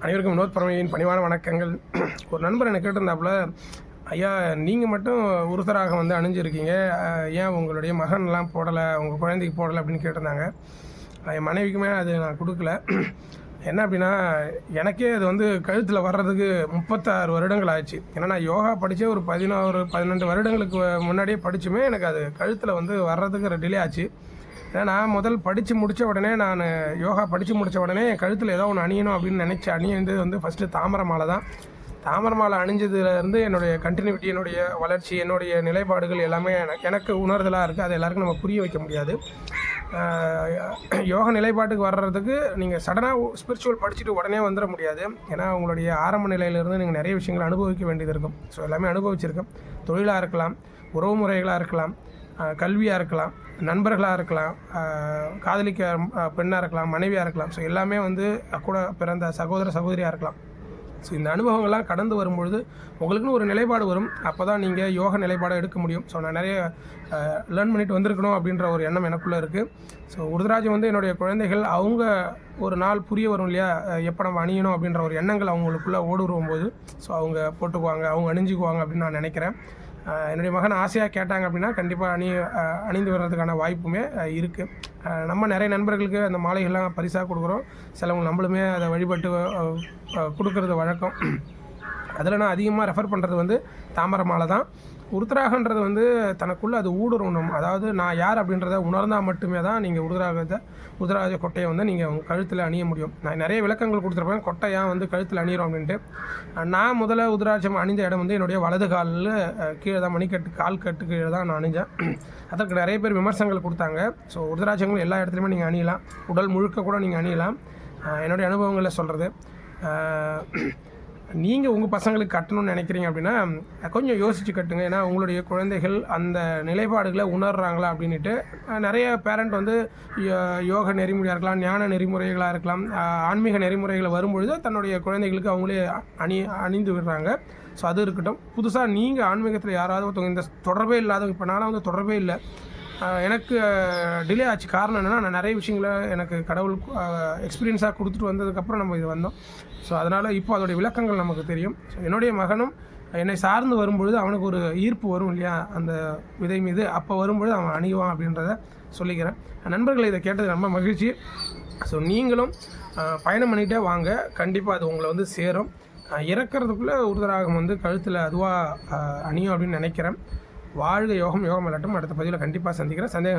அனைவருக்கும் வினோத் பரமையின் பணிவான வணக்கங்கள். ஒரு நண்பர் எனக்கு கேட்டிருந்தாப்புல, ஐயா நீங்கள் மட்டும் உருத்தராகம் வந்து அணிஞ்சிருக்கீங்க, ஏன் உங்களுடைய மகன்லாம் போடலை, உங்கள் குழந்தைக்கு போடலை அப்படின்னு கேட்டிருந்தாங்க. என் மனைவிக்குமே அது நான் கொடுக்கல. என்ன அப்படின்னா, எனக்கே அது வந்து கழுத்தில் வர்றதுக்கு 36 வருடங்கள் ஆச்சு. ஏன்னா நான் யோகா படித்தே ஒரு 11-12 வருடங்களுக்கு முன்னாடியே படிச்சுமே எனக்கு அது கழுத்தில் வந்து வர்றதுக்கு டிலே ஆச்சு. ஏன்னா நான் முதல் படித்து முடித்த உடனே யோகா படித்து முடித்த உடனே என் கழுத்தில் ஏதோ ஒன்று அணியணும் அப்படின்னு நினச்சி அணியது வந்து ஃபஸ்ட்டு தாமரை மாலை தான். தாமரை மாலை அணிஞ்சதுலேருந்து என்னுடைய கண்டினியூட்டி, என்னுடைய வளர்ச்சி, என்னுடைய நிலைப்பாடுகள் எல்லாமே எனக்கு உணர்தலாக இருக்குது. அது எல்லாருக்கும் நம்ம புரிய வைக்க முடியாது. யோகா நிலைப்பாட்டுக்கு வர்றதுக்கு நீங்கள் சடனாக ஸ்பிரிச்சுவல் படிச்சுட்டு உடனே வந்துட முடியாது. ஏன்னா உங்களுடைய ஆரம்ப நிலையிலேருந்து நீங்கள் நிறைய விஷயங்களை அனுபவிக்க வேண்டியது இருக்கும். ஸோ எல்லாமே அனுபவிச்சிருக்கேன். தொழிலாக இருக்கலாம், உறவு முறைகளாக இருக்கலாம், கல்வியாக இருக்கலாம், நண்பர்களாக இருக்கலாம், காதலிக்க பெண்ணாக இருக்கலாம், மனைவியாக இருக்கலாம். ஸோ எல்லாமே வந்து கூட பிறந்த சகோதர சகோதரியாக இருக்கலாம். ஸோ இந்த அனுபவங்கள்லாம் கடந்து வரும்பொழுது உங்களுக்குன்னு ஒரு நிலைப்பாடு வரும். அப்போ தான் நீங்கள் யோக நிலைப்பாடை எடுக்க முடியும். ஸோ நான் நிறைய லேர்ன் பண்ணிட்டு வந்திருக்கணும் அப்படின்ற ஒரு எண்ணம் எனக்குள்ளே இருக்குது. ஸோ உருதராஜம் வந்து என்னுடைய குழந்தைகள் அவங்க ஒரு நாள் புரிய வரும் இல்லையா, எப்போ நம்ம அணியணும் அப்படின்ற ஒரு எண்ணங்கள் அவங்களுக்குள்ளே ஓடுரும்போது ஸோ அவங்க போட்டுக்குவாங்க, அவங்க அணிஞ்சிக்குவாங்க அப்படின்னு நான் நினைக்கிறேன். என்னுடைய மகன் ஆசையாக கேட்டாங்க அப்படின்னா கண்டிப்பாக அணிந்து வர்றதுக்கான வாய்ப்புமே இருக்குது. நம்ம நிறைய நண்பர்களுக்கு அந்த மாலைகள்லாம் பரிசாக கொடுக்குறோம். சிலவங்க நம்மளுமே அதை வழிபட்டு கொடுக்கறது வழக்கம். அதில் நான் அதிகமாக ரெஃபர் பண்ணுறது வந்து தாமரை மாலை தான். உருத்தராகன்றது வந்து தனக்குள்ளே அது ஊடுருவணும். அதாவது நான் யார் அப்படின்றத உணர்ந்தால் மட்டுமே தான் நீங்கள் உருதராஜ கொட்டையை வந்து நீங்கள் உங்கள் கழுத்தில் அணிய முடியும். நான் நிறைய விளக்கங்கள் கொடுத்துருப்பேன், கொட்டை ஏன் வந்து கழுத்தில் அணிகிறோம் அப்படின்ட்டு. நான் முதல்ல உருதராட்சம் அணிந்த இடம் வந்து என்னுடைய வலது காலில் கீழே தான், கால் கட்டு கீழே தான் நான் அணிஞ்சேன். அதற்கு நிறைய பேர் விமர்சனங்கள் கொடுத்தாங்க. ஸோ உருதராட்சங்கள் எல்லா இடத்துலையுமே நீங்கள் அணியலாம், உடல் முழுக்க கூட நீங்கள் அணியலாம். என்னுடைய அனுபவங்களில் சொல்கிறது. நீங்கள் உங்கள் பசங்களுக்கு கட்டணும்னு நினைக்கிறீங்க அப்படின்னா கொஞ்சம் யோசித்து கட்டுங்க. ஏன்னா உங்களுடைய குழந்தைகள் அந்த நிலைப்பாடுகளை உணர்கிறாங்களா அப்படின்ட்டு. நிறைய பேரண்ட் வந்து யோக நெறிமுறையாக இருக்கலாம், ஞான நெறிமுறைகளாக இருக்கலாம், ஆன்மீக நெறிமுறைகளை வரும்பொழுது தன்னுடைய குழந்தைகளுக்கு அவங்களே அணிந்து விடுறாங்க. ஸோ அது இருக்கட்டும். புதுசாக நீங்கள் ஆன்மீகத்தில் யாராவது ஒருத்தவங்க இந்த தொடர்பே இல்லாதவங்க, இப்போ நானும் வந்து தொடர்பே இல்லை, எனக்கு டிலே ஆச்சு. காரணம் என்னென்னா, நான் நிறைய விஷயங்களை எனக்கு கடவுள் எக்ஸ்பீரியன்ஸாக கொடுத்துட்டு வந்ததுக்கப்புறம் நம்ம இது வந்தோம். ஸோ அதனால் இப்போ அதோடைய விளக்கங்கள் நமக்கு தெரியும். ஸோ என்னுடைய மகனும் என்னை சார்ந்து வரும்பொழுது அவனுக்கு ஒரு ஈர்ப்பு வரும் இல்லையா அந்த விதை மீது, அப்போ வரும்பொழுது அவன் அணிவான் அப்படின்றத சொல்லிக்கிறேன். நண்பர்கள் இதை கேட்டது ரொம்ப மகிழ்ச்சி. ஸோ நீங்களும் பயணம் பண்ணிகிட்டே வாங்க, கண்டிப்பாக அது உங்களை வந்து சேரும். இறக்கிறதுக்குள்ளே உருதராகம் வந்து கழுத்தில் அதுவாக அணியும் அப்படின்னு நினைக்கிறேன். வாழ்க யோகம், யோகம் விளையாட்டும். அடுத்த பதிவில் கண்டிப்பாக சந்திக்கிறேன். சந்தேகம்